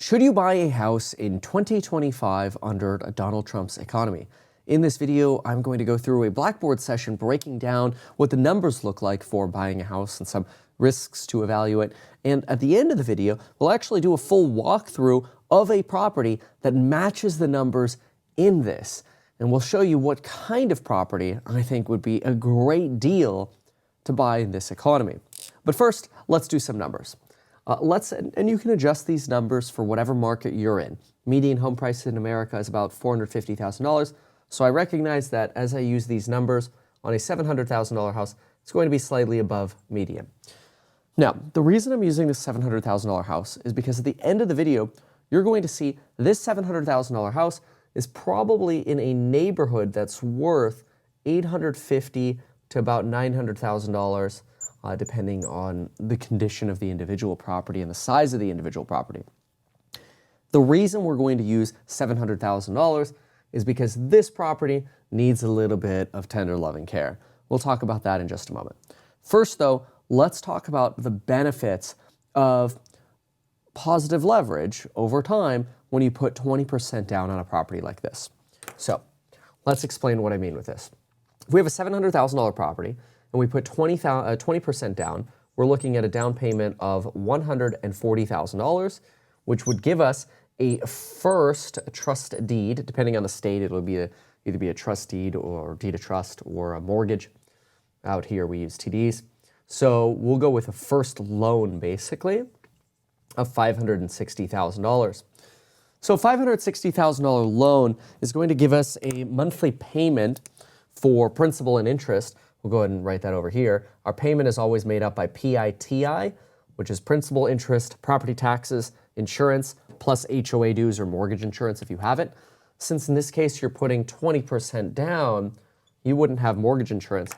Should you buy a house in 2025 under Donald Trump's economy? In this video, I'm going to go through a Blackboard session breaking down what the numbers look like for buying a house and some risks to evaluate. And at the end of the video, we'll actually do a full walkthrough of a property that matches the numbers in this. And we'll show you what kind of property I think would be a great deal to buy in this economy. But first, let's do some numbers. And you can adjust these numbers for whatever market you're in. Median home price in America is about $450,000. So I recognize that as I use these numbers on a $700,000 house, it's going to be slightly above median. Now, the reason I'm using this $700,000 house is because at the end of the video, you're going to see this $700,000 house is probably in a neighborhood that's worth $850,000 to about $900,000. Depending on the condition of the individual property and the size of the individual property. The reason we're going to use $700,000 is because this property needs a little bit of tender loving care. We'll talk about that in just a moment. First though, let's talk about the benefits of positive leverage over time when you put 20% down on a property like this. So let's explain what I mean with this. If we have a $700,000 property, and we put 20% down, we're looking at a down payment of $140,000, which would give us a first trust deed. Depending on the state, it'll be either be a trust deed or deed of trust or a mortgage. Out here we use TDs. So we'll go with a first loan basically of $560,000. So a $560,000 loan is going to give us a monthly payment for principal and interest. We'll go ahead and write that over here. Our payment is always made up by PITI, which is principal, interest, property taxes, insurance, plus HOA dues or mortgage insurance if you have it. Since in this case you're putting 20% down, you wouldn't have mortgage insurance.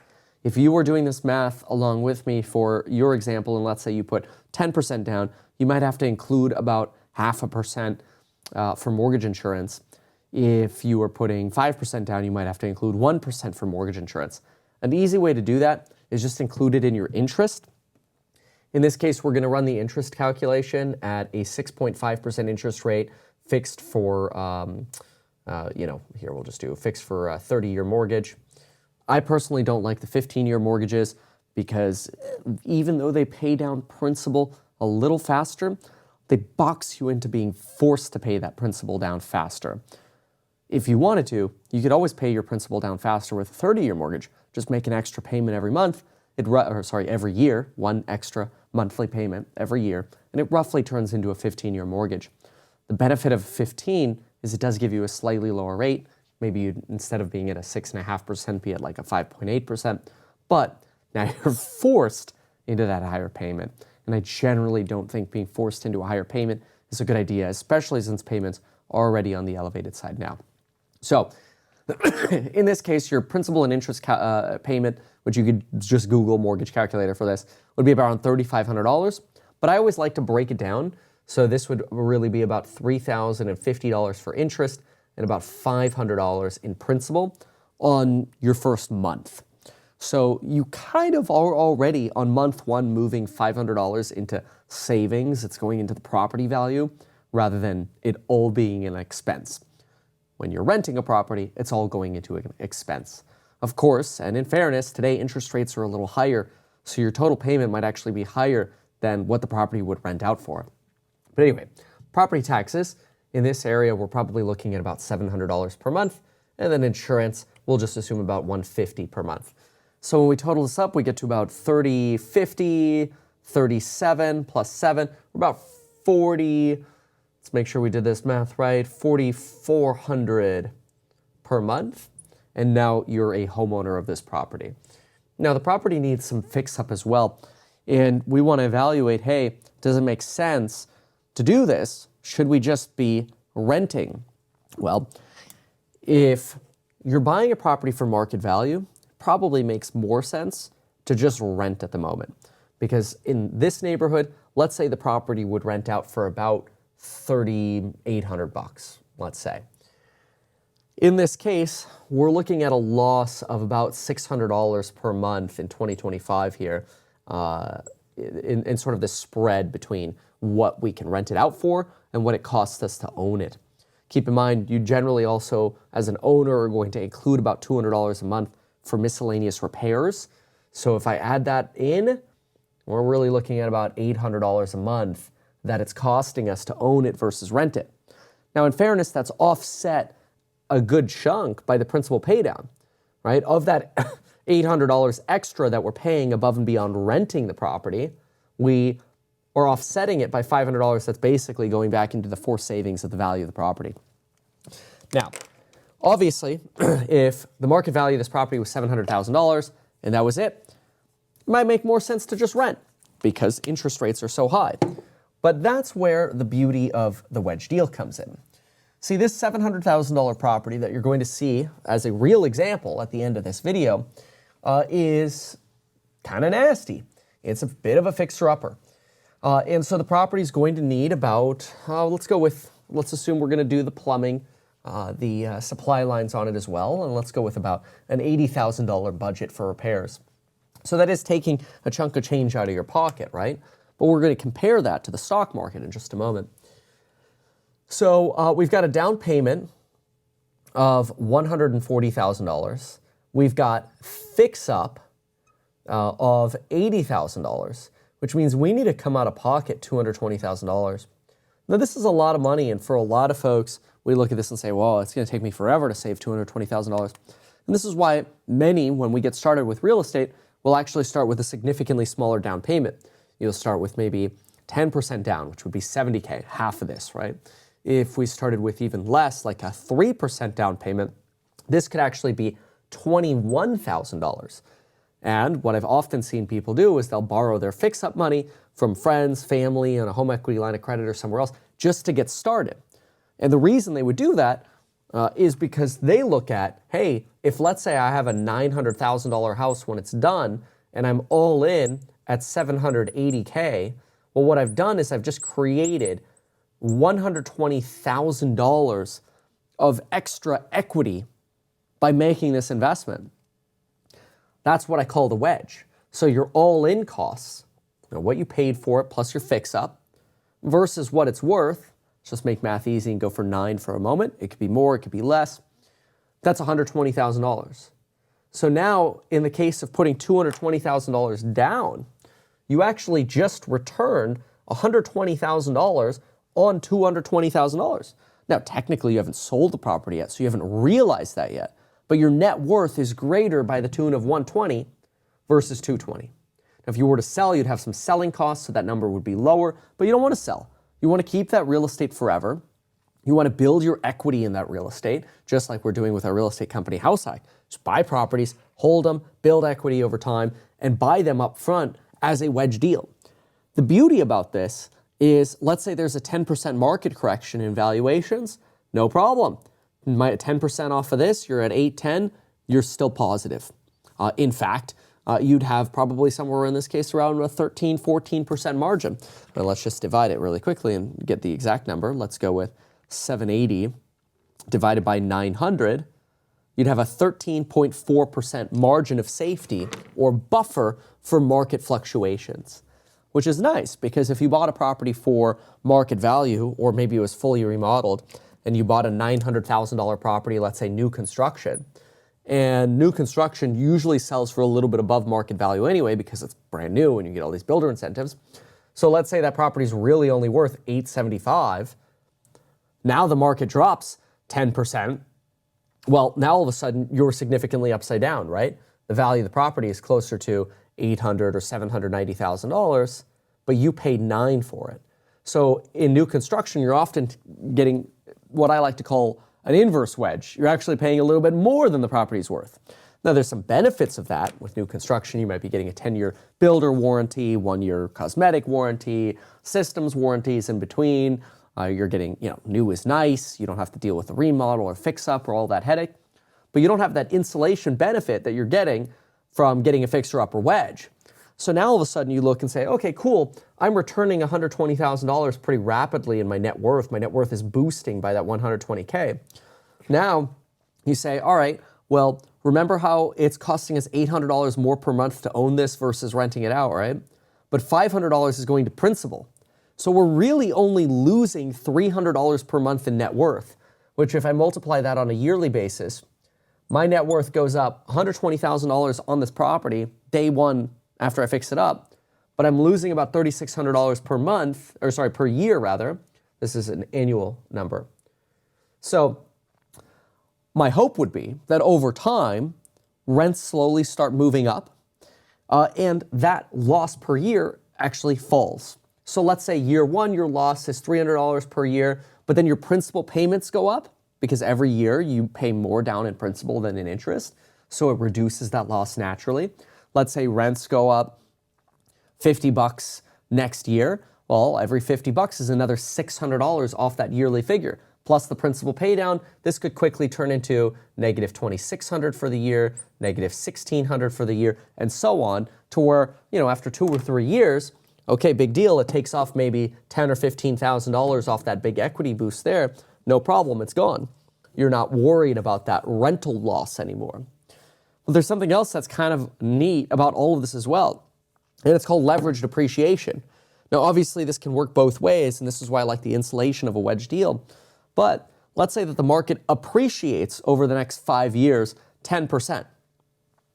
If you were doing this math along with me for your example, and let's say you put 10% down, you might have to include about 0.5% for mortgage insurance. If you were putting 5% down, you might have to include 1% for mortgage insurance. An easy way to do that is just include it in your interest. In this case, we're going to run the interest calculation at a 6.5% interest rate fixed for, here we'll just do fixed for a 30-year mortgage. I personally don't like the 15-year mortgages because even though they pay down principal a little faster, they box you into being forced to pay that principal down faster. If you wanted to, you could always pay your principal down faster with a 30-year mortgage. Just make an extra payment every month, every year, one extra monthly payment every year, and it roughly turns into a 15-year mortgage. The benefit of 15 is it does give you a slightly lower rate. Maybe you, instead of being at a 6.5%, be at like a 5.8%, but now you're forced into that higher payment. And I generally don't think being forced into a higher payment is a good idea, especially since payments are already on the elevated side now. So, in this case, your principal and interest payment, which you could just Google mortgage calculator for this, would be around $3,500. But I always like to break it down. So this would really be about $3,050 for interest and about $500 in principal on your first month. So you kind of are already on month one moving $500 into savings. It's going into the property value rather than it all being an expense. When you're renting a property, it's all going into an expense. Of course, and in fairness, today interest rates are a little higher, so your total payment might actually be higher than what the property would rent out for. But anyway, property taxes, in this area, we're probably looking at about $700 per month, and then insurance, we'll just assume about $150 per month. So when we total this up, we get to about $30,50, $37 plus 7, we're about $40. Let's make sure we did this math right, $4,400 per month, and now you're a homeowner of this property. Now the property needs some fix-up as well, and we want to evaluate, hey, does it make sense to do this? Should we just be renting? Well, if you're buying a property for market value, it probably makes more sense to just rent at the moment. Because in this neighborhood, let's say the property would rent out for about $3,800, let's say. In this case, we're looking at a loss of about $600 per month in 2025 here, in sort of the spread between what we can rent it out for and what it costs us to own it. Keep in mind, you generally also, as an owner, are going to include about $200 a month for miscellaneous repairs. So if I add that in, we're really looking at about $800 a month that it's costing us to own it versus rent it. Now, in fairness, that's offset a good chunk by the principal pay down, right? Of that $800 extra that we're paying above and beyond renting the property, we are offsetting it by $500 that's basically going back into the forced savings of the value of the property. Now, obviously, if the market value of this property was $700,000 and that was it, it might make more sense to just rent because interest rates are so high. But that's where the beauty of the wedge deal comes in. See, this $700,000 property that you're going to see as a real example at the end of this video is kind of nasty. It's a bit of a fixer-upper. And so the property is going to need about, let's assume we're going to do the plumbing, the supply lines on it as well, and let's go with about an $80,000 budget for repairs. So that is taking a chunk of change out of your pocket, right? But we're going to compare that to the stock market in just a moment. So we've got a down payment of $140,000. We've got fix-up of $80,000, which means we need to come out of pocket $220,000. Now, this is a lot of money, and for a lot of folks, we look at this and say, well, it's going to take me forever to save $220,000. And this is why many, when we get started with real estate, will actually start with a significantly smaller down payment. You'll start with maybe 10% down, which would be $70K, half of this, right? If we started with even less, like a 3% down payment, this could actually be $21,000. And what I've often seen people do is they'll borrow their fix-up money from friends, family, and a home equity line of credit or somewhere else just to get started. And the reason they would do that is because they look at, hey, if let's say I have a $900,000 house when it's done and I'm all in at $780K, well, what I've done is I've just created $120,000 of extra equity by making this investment. That's what I call the wedge. So your all-in costs, what you paid for it plus your fix-up, versus what it's worth. Let's just make math easy and go for 9 for a moment. It could be more, it could be less. That's $120,000. So now, in the case of putting $220,000 down, you actually just returned $120,000 on $220,000. Now, technically, you haven't sold the property yet, so you haven't realized that yet. But your net worth is greater by the tune of 120 versus 220. Now, if you were to sell, you'd have some selling costs, so that number would be lower, but you don't want to sell. You want to keep that real estate forever. You want to build your equity in that real estate, just like we're doing with our real estate company, House Hack. Just buy properties, hold them, build equity over time, and buy them up front as a wedge deal. The beauty about this is, let's say there's a 10% market correction in valuations, no problem. 10% off of this, you're at 810, you're still positive. In fact, you'd have probably somewhere in this case around a 13, 14% margin. But let's just divide it really quickly and get the exact number. Let's go with 780 divided by 900. You'd have a 13.4% margin of safety or buffer for market fluctuations, which is nice because if you bought a property for market value, or maybe it was fully remodeled, and you bought a $900,000 property, let's say new construction, and new construction usually sells for a little bit above market value anyway because it's brand new and you get all these builder incentives. So let's say that property is really only worth $875. Now the market drops 10%. Well, now all of a sudden you're significantly upside down, right? The value of the property is closer to $800,000 or $790,000, but you paid $9 for it. So in new construction, you're often getting what I like to call an inverse wedge. You're actually paying a little bit more than the property's worth. Now, there's some benefits of that. With new construction, you might be getting a 10-year builder warranty, 1-year cosmetic warranty, systems warranties in between. You're getting, new is nice. You don't have to deal with the remodel or fix-up or all that headache. But you don't have that insulation benefit that you're getting from getting a fixer-up or wedge. So now all of a sudden you look and say, okay, cool, I'm returning $120,000 pretty rapidly in my net worth. My net worth is boosting by that $120K. Now you say, all right, well, remember how it's costing us $800 more per month to own this versus renting it out, right? But $500 is going to principal. So we're really only losing $300 per month in net worth, which if I multiply that on a yearly basis, my net worth goes up $120,000 on this property day one after I fix it up, but I'm losing about $3,600 per month, or sorry, per year rather. This is an annual number. So my hope would be that over time, rents slowly start moving up, and that loss per year actually falls. So let's say year one, your loss is $300 per year, but then your principal payments go up because every year you pay more down in principal than in interest. So it reduces that loss naturally. Let's say rents go up $50 next year. Well, every $50 is another $600 off that yearly figure. Plus the principal pay down, this could quickly turn into negative $2,600 for the year, negative $1,600 for the year, and so on, to where, after 2 or 3 years, okay, big deal, it takes off maybe $10,000 or $15,000 off that big equity boost there. No problem, it's gone. You're not worried about that rental loss anymore. But there's something else that's kind of neat about all of this as well, and it's called leveraged appreciation. Now, obviously, this can work both ways, and this is why I like the insulation of a wedge deal. But let's say that the market appreciates over the next 5 years 10%.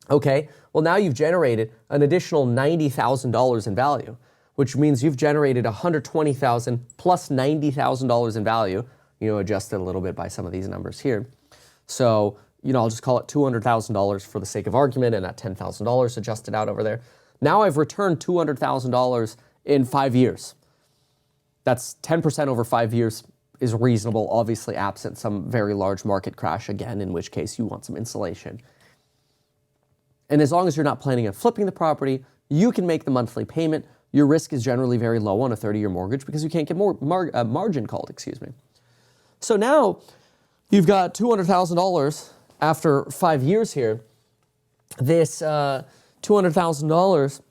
Okay, well now you've generated an additional $90,000 in value, which means you've generated $120,000 plus $90,000 in value, adjusted a little bit by some of these numbers here. So, I'll just call it $200,000 for the sake of argument, and that $10,000 adjusted out over there. Now I've returned $200,000 in 5 years. That's 10% over 5 years is reasonable, obviously absent some very large market crash again, in which case you want some insulation. And as long as you're not planning on flipping the property, you can make the monthly payment. Your risk is generally very low on a 30-year mortgage because you can't get more margin called, So now you've got $200,000 after 5 years here. This $200,000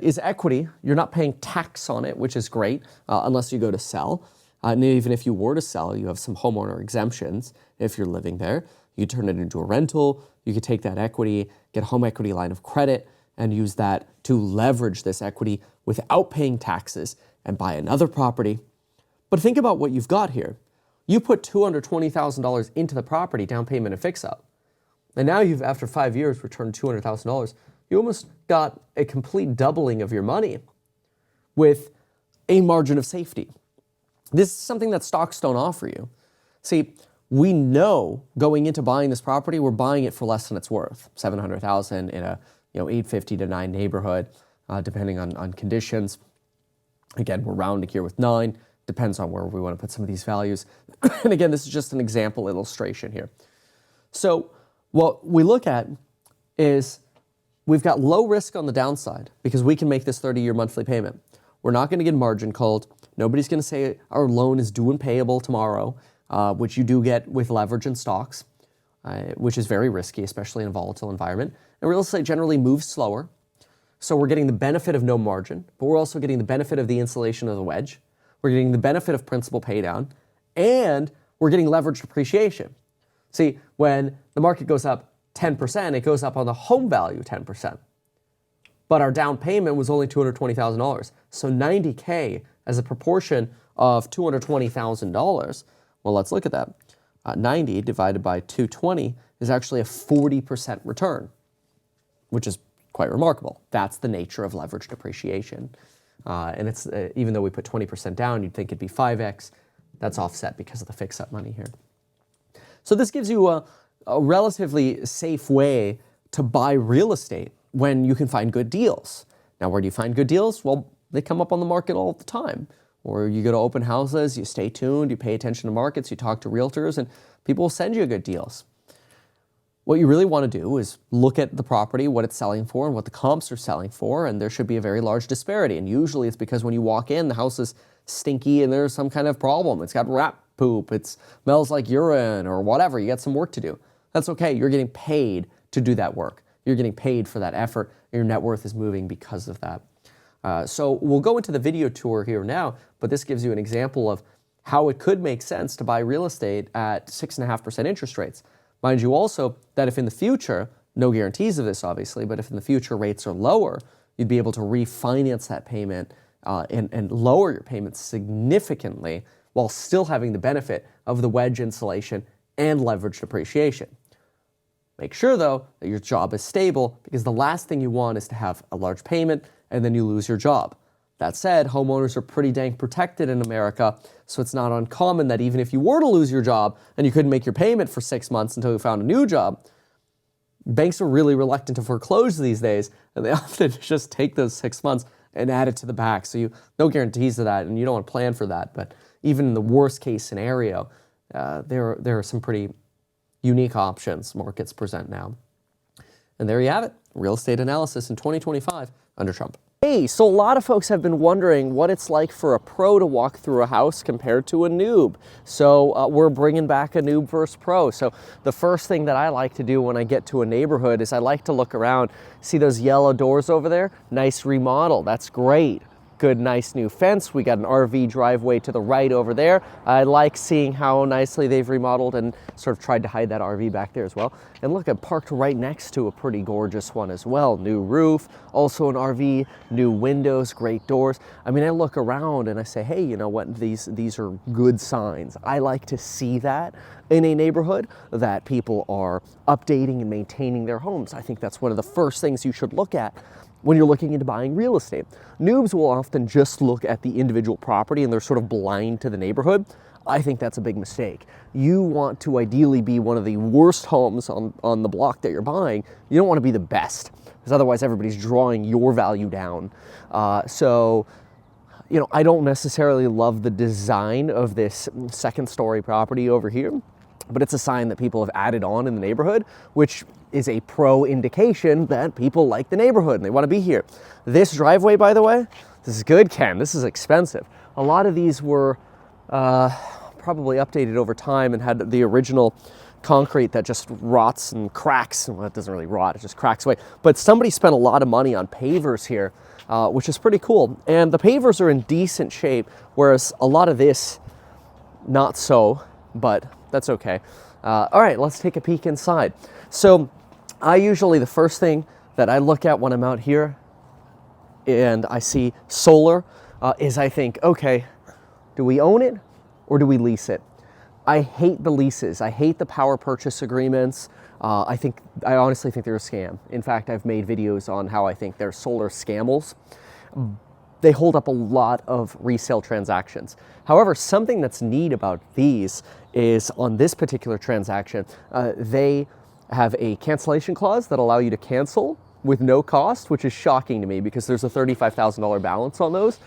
is equity. You're not paying tax on it, which is great, unless you go to sell. And even if you were to sell, you have some homeowner exemptions if you're living there. You turn it into a rental. You could take that equity, get a home equity line of credit, and use that to leverage this equity without paying taxes and buy another property. But think about what you've got here. You put $220,000 into the property, down payment and fix-up. And now you've, after 5 years, returned $200,000. You almost got a complete doubling of your money with a margin of safety. This is something that stocks don't offer you. See, we know going into buying this property, we're buying it for less than it's worth. $700,000 in a 850 to 9 neighborhood, depending on conditions. Again, we're rounding here with 9. Depends on where we want to put some of these values. And again, this is just an example illustration here. So what we look at is we've got low risk on the downside because we can make this 30-year monthly payment. We're not going to get margin called. Nobody's going to say our loan is due and payable tomorrow, which you do get with leverage in stocks, which is very risky, especially in a volatile environment. And real estate generally moves slower. So we're getting the benefit of no margin, but we're also getting the benefit of the insulation of the wedge. We're getting the benefit of principal pay down, and we're getting leveraged appreciation. See, when the market goes up 10%, it goes up on the home value 10%. But our down payment was only $220,000. So $90K as a proportion of $220,000. Well, let's look at that. 90 divided by 220 is actually a 40% return, which is quite remarkable. That's the nature of leveraged appreciation. And it's even though we put 20% down, you'd think it'd be 5x. That's offset because of the fix-up money here. So this gives you a relatively safe way to buy real estate when you can find good deals. Now, where do you find good deals? Well, they come up on the market all the time. Or you go to open houses, you stay tuned, you pay attention to markets, you talk to realtors, and people will send you good deals. What you really want to do is look at the property, what it's selling for, and what the comps are selling for, and there should be a very large disparity. And usually it's because when you walk in, the house is stinky and there's some kind of problem. It's got rat poop, it smells like urine, or whatever. You got some work to do. That's okay. You're getting paid to do that work. You're getting paid for that effort. Your net worth is moving because of that. So we'll go into the video tour here now, but this gives you an example of how it could make sense to buy real estate at 6.5% interest rates. Mind you also that if in the future, no guarantees of this obviously, but if in the future rates are lower, you'd be able to refinance that payment and lower your payments significantly while still having the benefit of the wedge insulation and leverage depreciation. Make sure, though, that your job is stable, because the last thing you want is to have a large payment and then you lose your job. That said, homeowners are pretty dang protected in America, so it's not uncommon that even if you were to lose your job and you couldn't make your payment for 6 months until you found a new job, banks are really reluctant to foreclose these days, and they often just take those 6 months and add it to the back. So no guarantees of that, and you don't want to plan for that. But even in the worst case scenario, there are some pretty unique options markets present now. And there you have it, real estate analysis in 2025 under Trump. Hey, so a lot of folks have been wondering what it's like for a pro to walk through a house compared to a noob. So we're bringing back a noob versus pro. So the first thing that I like to do when I get to a neighborhood is I like to look around. See those yellow doors over there? Nice remodel, that's great. Good, nice new fence. We got an RV driveway to the right over there. I like seeing how nicely they've remodeled and sort of tried to hide that RV back there as well. And look, I'm parked right next to a pretty gorgeous one as well. New roof, also an RV, new windows, great doors. I mean, I look around and I say, hey, you know what? These are good signs. I like to see that in a neighborhood, that people are updating and maintaining their homes. I think that's one of the first things you should look at when you're looking into buying real estate. Noobs will often just look at the individual property and they're sort of blind to the neighborhood. I think that's a big mistake. You want to ideally be one of the worst homes on the block that you're buying. You don't want to be the best, because otherwise everybody's drawing your value down. So, you know, I don't necessarily love the design of this second story property over here, but it's a sign that people have added on in the neighborhood, which is a pro indication that people like the neighborhood and they want to be here. This driveway, by the way, this is good, Ken. This is expensive. A lot of these were probably updated over time and had the original concrete that just rots and cracks. Well, it doesn't really rot, it just cracks away. But somebody spent a lot of money on pavers here, which is pretty cool. And the pavers are in decent shape, whereas a lot of this, not so, but that's okay. All right, let's take a peek inside. So I usually, the first thing that I look at when I'm out here and I see solar is I think, okay, do we own it or do we lease it? I hate the leases. I hate the power purchase agreements. I honestly think they're a scam. In fact, I've made videos on how I think they're solar scambles. They hold up a lot of resale transactions. However, something that's neat about these is on this particular transaction, they have a cancellation clause that allow you to cancel with no cost, which is shocking to me because there's a $35,000 balance on those.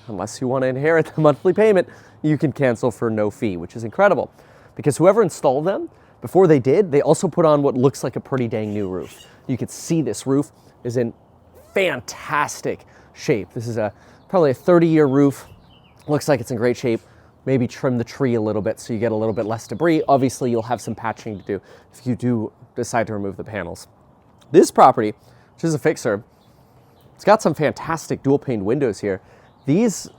Unless you want to inherit the monthly payment, you can cancel for no fee, which is incredible. Because whoever installed them, before they did, they also put on what looks like a pretty dang new roof. You can see this roof is in fantastic shape. This is probably a 30-year roof. Looks like it's in great shape. Maybe trim the tree a little bit so you get a little bit less debris. Obviously, you'll have some patching to do if you do decide to remove the panels. This property, which is a fixer, it's got some fantastic dual pane windows here. These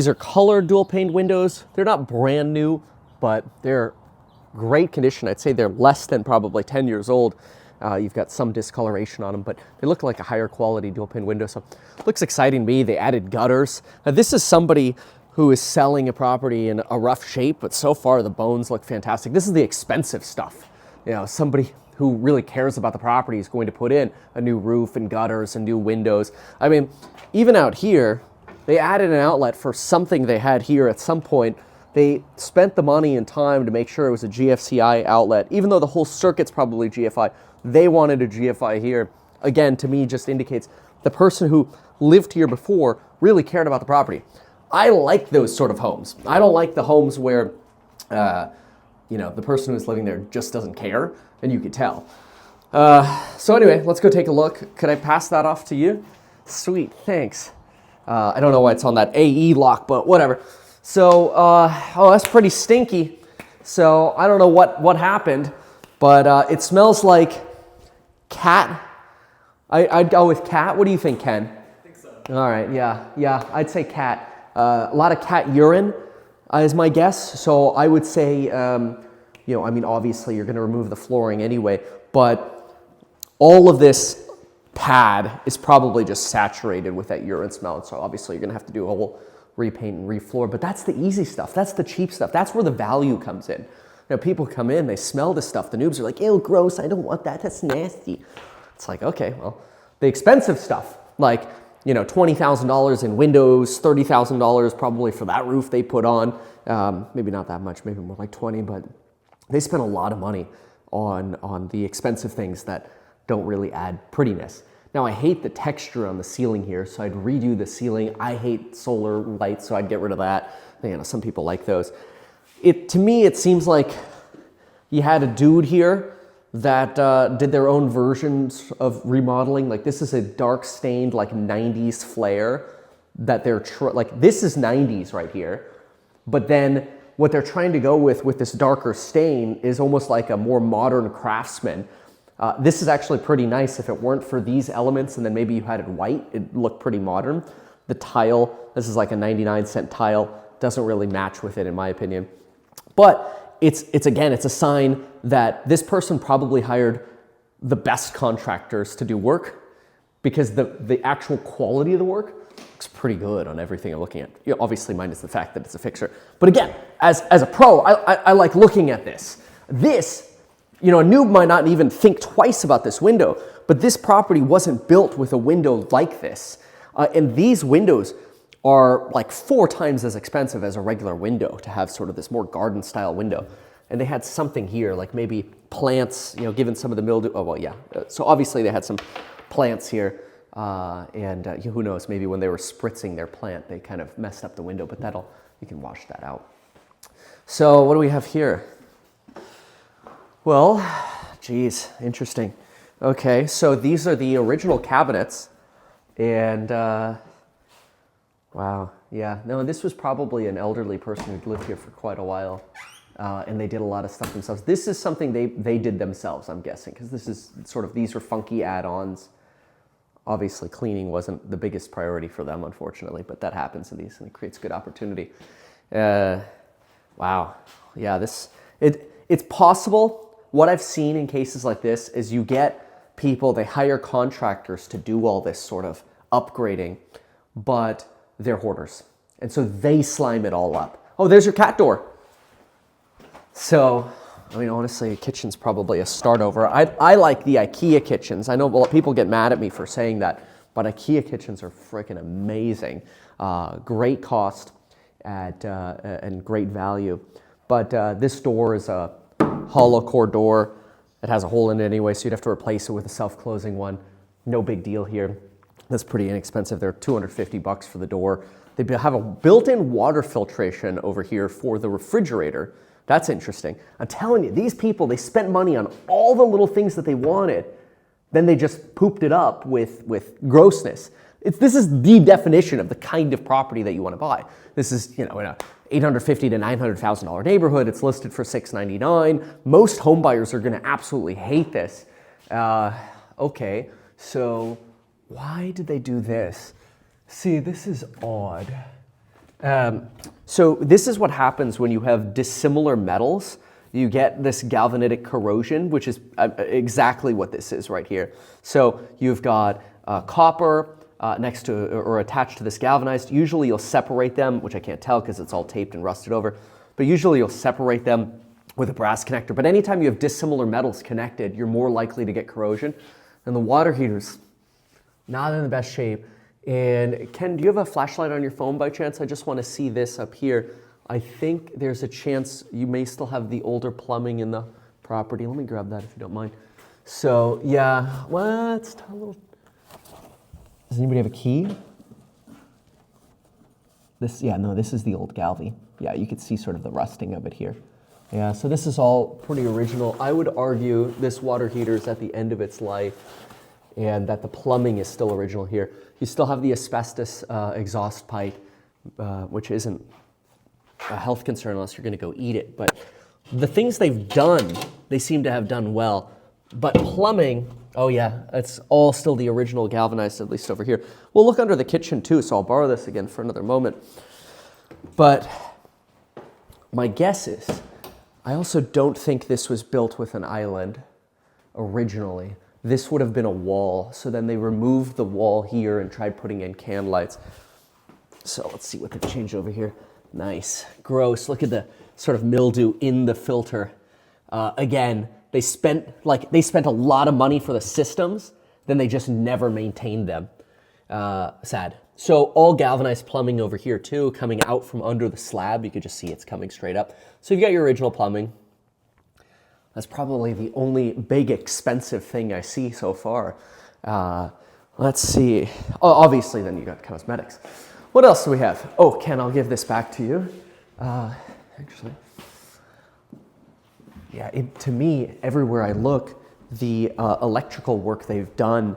are colored dual pane windows. They're not brand new, but they're great condition. I'd say they're less than probably 10 years old. You've got some discoloration on them, but they look like a higher quality dual pane window. So it looks exciting to me. They added gutters. Now, this is somebody who is selling a property in a rough shape, but so far the bones look fantastic. This is the expensive stuff. You know, somebody who really cares about the property is going to put in a new roof and gutters and new windows. I mean, even out here, they added an outlet for something they had here at some point. They spent the money and time to make sure it was a GFCI outlet. Even though the whole circuit's probably GFI, they wanted a GFI here. Again, to me, just indicates the person who lived here before really cared about the property. I like those sort of homes. I don't like the homes where, you know, the person who's living there just doesn't care, and you could tell. So anyway, let's go take a look. Could I pass that off to you? Sweet, thanks. I don't know why it's on that AE lock, but whatever. So, oh, that's pretty stinky. So I don't know what happened, but it smells like cat. I'd go with cat. What do you think, Ken? I think so. All right, yeah, I'd say cat. A lot of cat urine is my guess. So I would say, you know, I mean, obviously you're going to remove the flooring anyway, but all of this pad is probably just saturated with that urine smell. And so obviously you're gonna have to do a whole repaint and refloor, but that's the easy stuff. That's the cheap stuff. That's where the value comes in. You know, people come in, they smell this stuff. The noobs are like, ew, gross, I don't want that, that's nasty. It's like, okay, well, the expensive stuff, like, you know, $20,000 in windows, $30,000 probably for that roof they put on. Maybe not that much, maybe more like 20, but they spend a lot of money on the expensive things that don't really add prettiness. Now, I hate the texture on the ceiling here, so I'd redo the ceiling. I hate solar lights, so I'd get rid of that. You know, some people like those. To me, it seems like you had a dude here that did their own versions of remodeling. Like, this is a dark stained, like 90s flare that they're, like, this is 90s right here. But then what they're trying to go with this darker stain is almost like a more modern craftsman. This is actually pretty nice. If it weren't for these elements and then maybe you had it white, it'd look pretty modern. The tile, this is like a 99-cent tile, doesn't really match with it in my opinion. But it's again, it's a sign that this person probably hired the best contractors to do work, because the actual quality of the work looks pretty good on everything I'm looking at. You know, obviously minus the fact that it's a fixture. But again, as a pro, I like looking at this. This, you know, a noob might not even think twice about this window, but this property wasn't built with a window like this. And these windows are like 4 times as expensive as a regular window to have sort of this more garden style window. And they had something here, like maybe plants, you know, given some of the mildew. Oh, well, yeah. So obviously they had some plants here. Who knows, maybe when they were spritzing their plant, they kind of messed up the window, but you can wash that out. So what do we have here? Well, geez, interesting. Okay, so these are the original cabinets, and wow, yeah. No, this was probably an elderly person who'd lived here for quite a while, and they did a lot of stuff themselves. This is something they did themselves, I'm guessing, because this is sort of, these are funky add-ons. Obviously, cleaning wasn't the biggest priority for them, unfortunately, but that happens in these, and it creates good opportunity. Wow, yeah, it's possible. What I've seen in cases like this is you get people, they hire contractors to do all this sort of upgrading, but they're hoarders. And so they slime it all up. Oh, there's your cat door. So, I mean, honestly, a kitchen's probably a start over. I like the IKEA kitchens. I know a lot of people get mad at me for saying that, but IKEA kitchens are freaking amazing. Great cost and great value. But this door is a hollow core door. It has a hole in it anyway, so you'd have to replace it with a self-closing one. No big deal here. That's pretty inexpensive. They're $250 for the door. They have a built-in water filtration over here for the refrigerator. That's interesting. I'm telling you, these people, they spent money on all the little things that they wanted. Then they just pooped it up with grossness. This is the definition of the kind of property that you want to buy. This is, you know, in a $850,000 to $900,000 neighborhood. It's listed for $699,000. Most home buyers are going to absolutely hate this. Okay, so why did they do this? See, this is odd. So this is what happens when you have dissimilar metals. You get this galvanitic corrosion, which is exactly what this is right here. So you've got copper next to or attached to this galvanized. Usually you'll separate them, which I can't tell because it's all taped and rusted over, but usually you'll separate them with a brass connector. But anytime you have dissimilar metals connected, you're more likely to get corrosion. And the water heater's not in the best shape. And Ken, do you have a flashlight on your phone by chance? I just want to see this up here. I think there's a chance you may still have the older plumbing in the property. Let me grab that if you don't mind. So yeah, well, it's a little. Does anybody have a key? This is the old Galvy. Yeah, you could see sort of the rusting of it here. Yeah, so this is all pretty original. I would argue this water heater is at the end of its life, and that the plumbing is still original here. You still have the asbestos exhaust pipe, which isn't a health concern unless you're going to go eat it. But the things they've done, they seem to have done well. But plumbing, oh yeah, it's all still the original galvanized, at least over here. We'll look under the kitchen too, so I'll borrow this again for another moment. But my guess is, I also don't think this was built with an island originally. this would have been a wall. So then they removed the wall here and tried putting in can lights. So let's see what they've changed over here. Nice. Gross. Look at the sort of mildew in the filter. Again, they spent a lot of money for the systems, then they just never maintained them. Sad. So all galvanized plumbing over here too, coming out from under the slab. You could just see it's coming straight up. So you've got your original plumbing. That's probably the only big expensive thing I see so far. Let's see. Oh, obviously then you got cosmetics. What else do we have? Oh, Ken, I'll give this back to you. Actually, yeah, to me, everywhere I look, the electrical work they've done,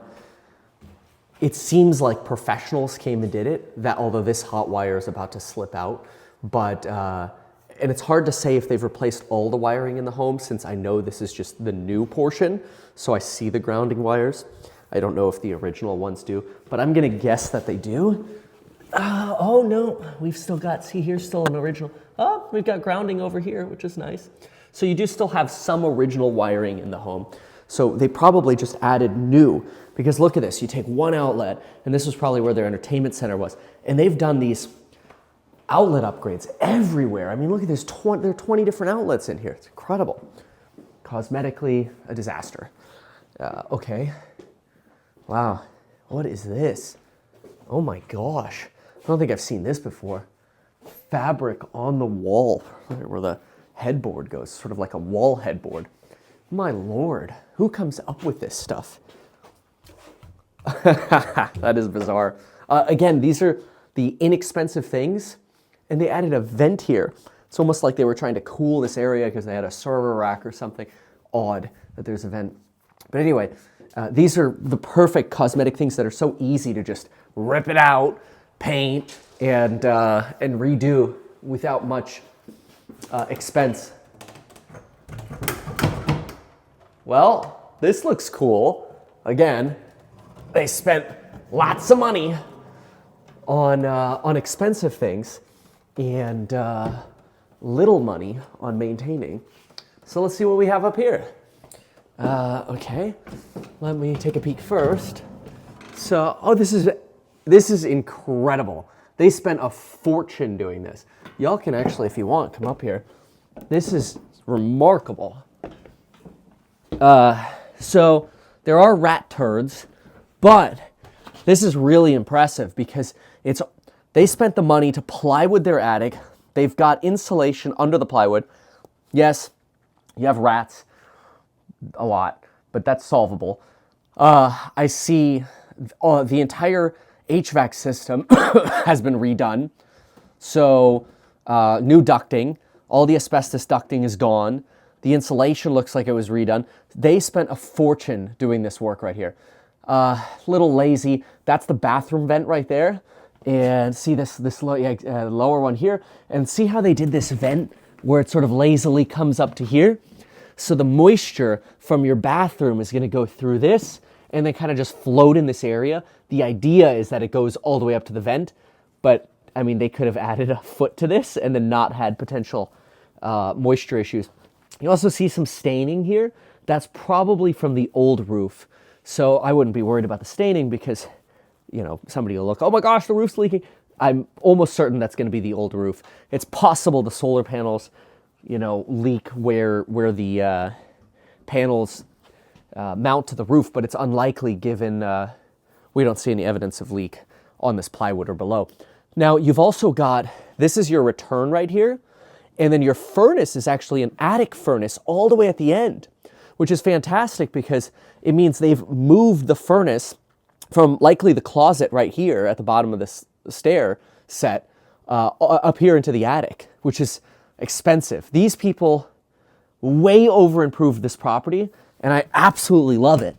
it seems like professionals came and did it, that although this hot wire is about to slip out, but, and it's hard to say if they've replaced all the wiring in the home since I know this is just the new portion, so I see the grounding wires. I don't know if the original ones do, but I'm gonna guess that they do. Oh no, we've still got, see here's still an original. Oh, we've got grounding over here, which is nice. So you do still have some original wiring in the home. So they probably just added new, because look at this, you take one outlet, and this was probably where their entertainment center was, and they've done these outlet upgrades everywhere. I mean, look at this, there are 20 different outlets in here. It's incredible. Cosmetically, a disaster. Okay. Wow, what is this? Oh my gosh, I don't think I've seen this before. Fabric on the wall, where the headboard goes, sort of like a wall headboard. My Lord, who comes up with this stuff? That is bizarre. Again, these are the inexpensive things, and they added a vent here. It's almost like they were trying to cool this area because they had a server rack or something. Odd that there's a vent. But anyway, these are the perfect cosmetic things that are so easy to just rip it out, paint, and redo without much expense. Well, this looks cool. Again, they spent lots of money on expensive things and little money on maintaining. So let's see what we have up here. Okay, let me take a peek first. So, oh, this is incredible. They spent a fortune doing this. Y'all can actually, if you want, come up here. This is remarkable. So there are rat turds, but this is really impressive because they spent the money to plywood their attic. They've got insulation under the plywood. Yes, you have rats, a lot, but that's solvable. I see the entire HVAC system has been redone. So new ducting, all the asbestos ducting is gone. The insulation looks like it was redone. They spent a fortune doing this work right here. Little lazy. That's the bathroom vent right there. And see this lower one here. And see how they did this vent where it sort of lazily comes up to here? So the moisture from your bathroom is going to go through this and then kind of just float in this area. The idea is that it goes all the way up to the vent, but I mean, they could have added a foot to this and then not had potential moisture issues. You also see some staining here. That's probably from the old roof. So I wouldn't be worried about the staining because, you know, somebody will look, oh my gosh, the roof's leaking. I'm almost certain that's going to be the old roof. It's possible the solar panels, you know, leak where the panels mount to the roof, but it's unlikely given we don't see any evidence of leak on this plywood or below. Now, you've also got, this is your return right here, and then your furnace is actually an attic furnace all the way at the end, which is fantastic because it means they've moved the furnace from likely the closet right here at the bottom of this stair set up here into the attic, which is expensive. These people way over improved this property, and I absolutely love it.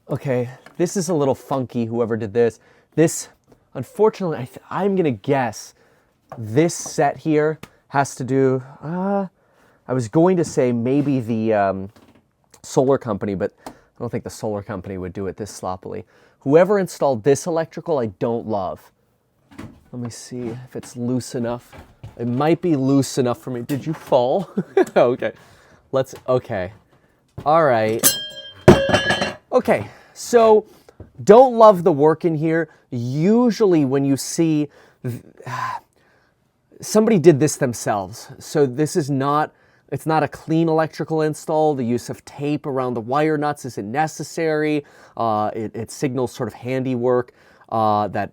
Okay, this is a little funky, whoever did this. This, unfortunately, I'm gonna guess this set here has to do, I was going to say maybe the solar company, but I don't think the solar company would do it this sloppily. Whoever installed this electrical, I don't love. Let me see if it's loose enough. It might be loose enough for me. Did you fall? Okay. Okay. All right. Okay, so don't love the work in here. Usually when you see somebody did this themselves. So this is not, it's not a clean electrical install. The use of tape around the wire nuts isn't necessary. It signals sort of handiwork that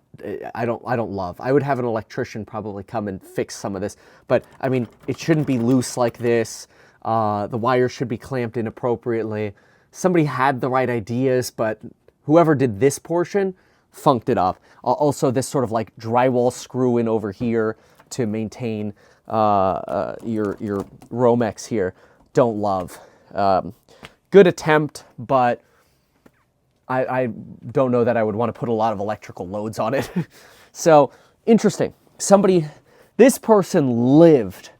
I don't love. I would have an electrician probably come and fix some of this, but I mean, it shouldn't be loose like this. The wire should be clamped in appropriately. Somebody had the right ideas, but whoever did this portion funked it up. Also, this sort of like drywall screw in over here to maintain your Romex here, don't love. Good attempt, but I don't know that I would want to put a lot of electrical loads on it. So interesting. This person lived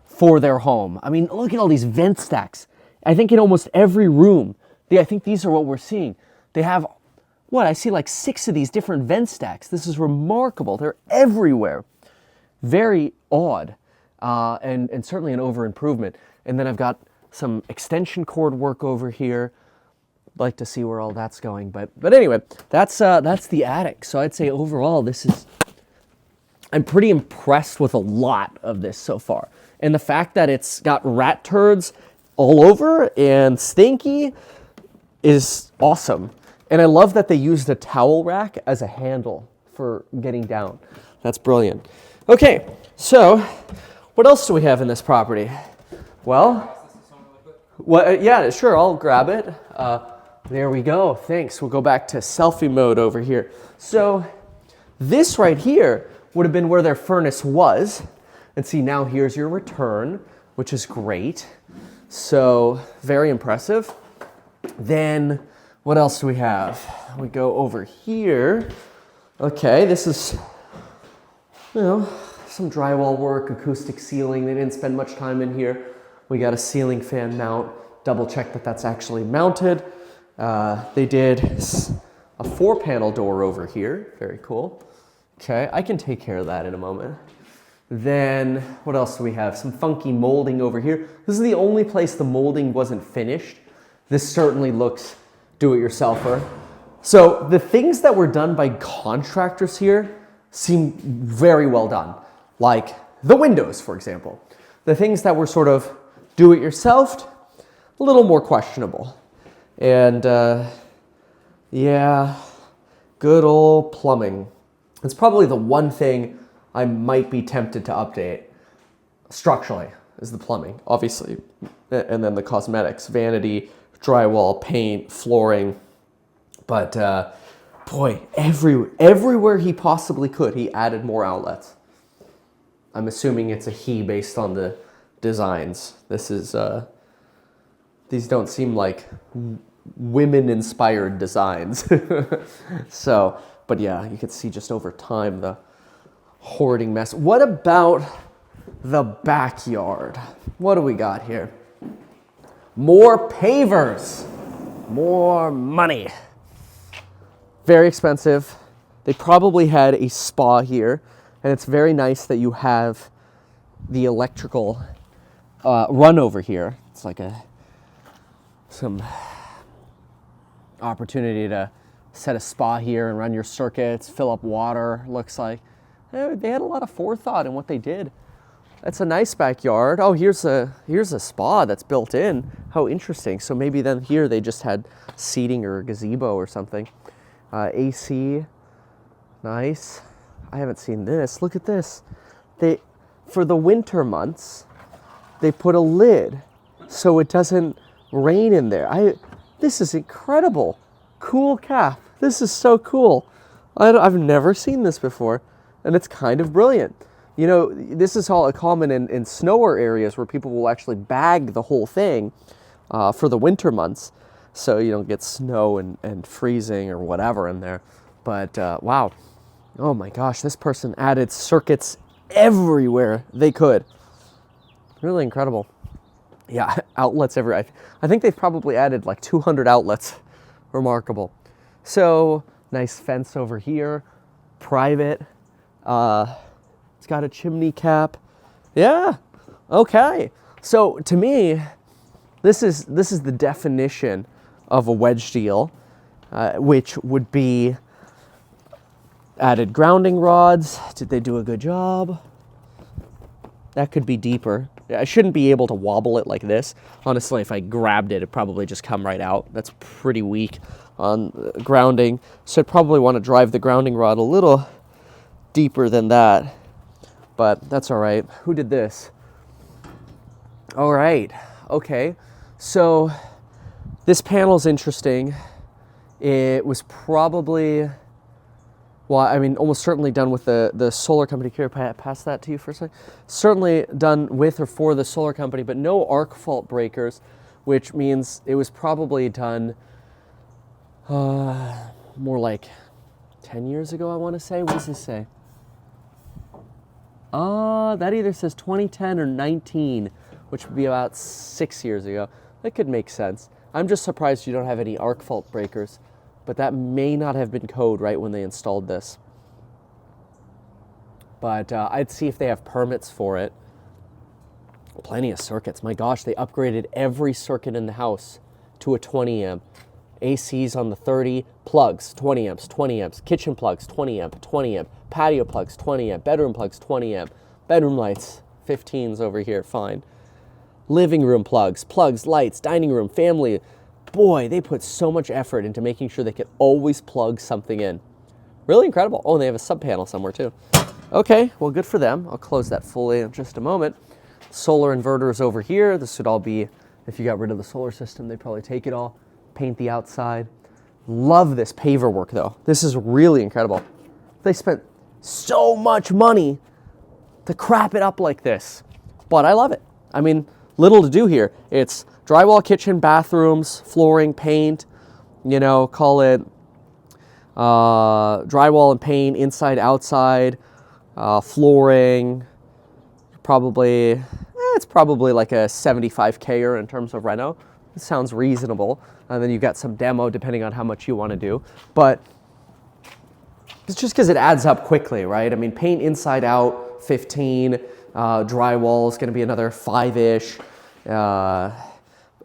for their home. I mean, look at all these vent stacks. I think in almost every room, I think these are what we're seeing. They have, what, I see like 6 of these different vent stacks. This is remarkable. They're everywhere. Very odd, and certainly an over-improvement. And then I've got some extension cord work over here. I'd like to see where all that's going, but anyway, that's the attic. So I'd say overall, I'm pretty impressed with a lot of this so far. And the fact that it's got rat turds all over and stinky is awesome. And I love that they used a towel rack as a handle for getting down. That's brilliant. Okay, so what else do we have in this property? Well, yeah, sure, I'll grab it. There we go, thanks. We'll go back to selfie mode over here. So this right here would have been where their furnace was. And see, now here's your return, which is great. So very impressive. Then what else do we have? We go over here. Okay, this is, you know, some drywall work, acoustic ceiling. They didn't spend much time in here. We got a ceiling fan mount. Double check that that's actually mounted. They did a 4-panel door over here. Very cool. Okay, I can take care of that in a moment. Then what else do we have? Some funky molding over here. This is the only place the molding wasn't finished. This certainly looks do-it-yourselfer. So the things that were done by contractors here seem very well done. Like the windows, for example. The things that were sort of do-it-yourself, a little more questionable. And yeah, good old plumbing. It's probably the one thing I might be tempted to update structurally is the plumbing, obviously. And then the cosmetics, vanity, drywall, paint, flooring. But boy, everywhere he possibly could, he added more outlets. I'm assuming it's a he based on the designs. This is, these don't seem like women-inspired designs. So, but yeah, you can see just over time the hoarding mess. What about the backyard? What do we got here? More pavers, more money. Very expensive. They probably had a spa here, and it's very nice that you have the electrical run over here. It's like some opportunity to set a spa here and run your circuits, fill up water, looks like. They had a lot of forethought in what they did. That's a nice backyard. Oh, here's a spa that's built in. How interesting. So maybe then here they just had seating or a gazebo or something. AC, nice. I haven't seen this. Look at this. For the winter months, they put a lid so it doesn't rain in there. This is incredible. Cool cap. This is so cool. I've never seen this before, and it's kind of brilliant. You know, this is all common in snower areas where people will actually bag the whole thing for the winter months, so you don't get snow and freezing or whatever in there. But wow, oh my gosh, this person added circuits everywhere they could. Really incredible. Yeah, outlets everywhere. I think they've probably added like 200 outlets. Remarkable. So, nice fence over here. Private. It's got a chimney cap. Yeah, okay. So, to me, this is the definition of a wedge deal. which would be added grounding rods. Did they do a good job? That could be deeper. I shouldn't be able to wobble it like this. Honestly, if I grabbed it, it'd probably just come right out. That's pretty weak on grounding. So I'd probably want to drive the grounding rod a little deeper than that. But that's all right. Who did this? All right. Okay. So this panel's interesting. It was probably... well, I mean, almost certainly done with the solar company. Can I pass that to you for a second? Certainly done with or for the solar company, but no arc fault breakers, which means it was probably done more like 10 years ago, I want to say. What does this say? That either says 2010 or 19, which would be about 6 years ago. That could make sense. I'm just surprised you don't have any arc fault breakers. But that may not have been code right when they installed this. But I'd see if they have permits for it. Plenty of circuits. My gosh, they upgraded every circuit in the house to a 20 amp. ACs on the 30, plugs, 20 amps, 20 amps, kitchen plugs, 20 amp, 20 amp, patio plugs, 20 amp, bedroom plugs, 20 amp, bedroom lights, 15s over here, fine. Living room plugs, lights, dining room, family. Boy, they put so much effort into making sure they could always plug something in. Really incredible. Oh, and they have a sub panel somewhere too. Okay, well, good for them. I'll close that fully in just a moment. Solar inverters over here. This would all be, if you got rid of the solar system, they'd probably take it all, paint the outside. Love this paver work though. This is really incredible. They spent so much money to crap it up like this, but I love it. I mean, little to do here. It's drywall, kitchen, bathrooms, flooring, paint, you know, call it drywall and paint, inside, outside, flooring, probably, it's probably like a 75K-er in terms of reno. It sounds reasonable. And then you've got some demo depending on how much you want to do. But it's just because it adds up quickly, right? I mean, paint inside out, 15, drywall is going to be another 5-ish.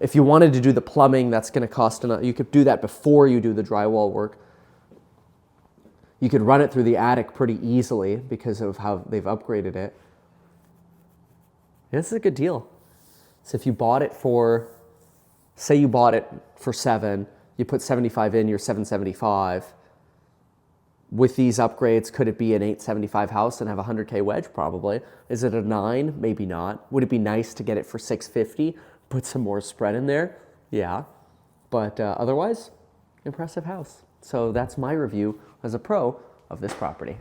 If you wanted to do the plumbing, that's going to cost enough. You could do that before you do the drywall work. You could run it through the attic pretty easily because of how they've upgraded it. This is a good deal. So if you bought it for, say you bought it for 7, you put 75 in, you're 775. With these upgrades, could it be an 875 house and have a 100K wedge? Probably. Is it a 9? Maybe not. Would it be nice to get it for 650? Put some more spread in there? Yeah. But otherwise, impressive house. So that's my review as a pro of this property.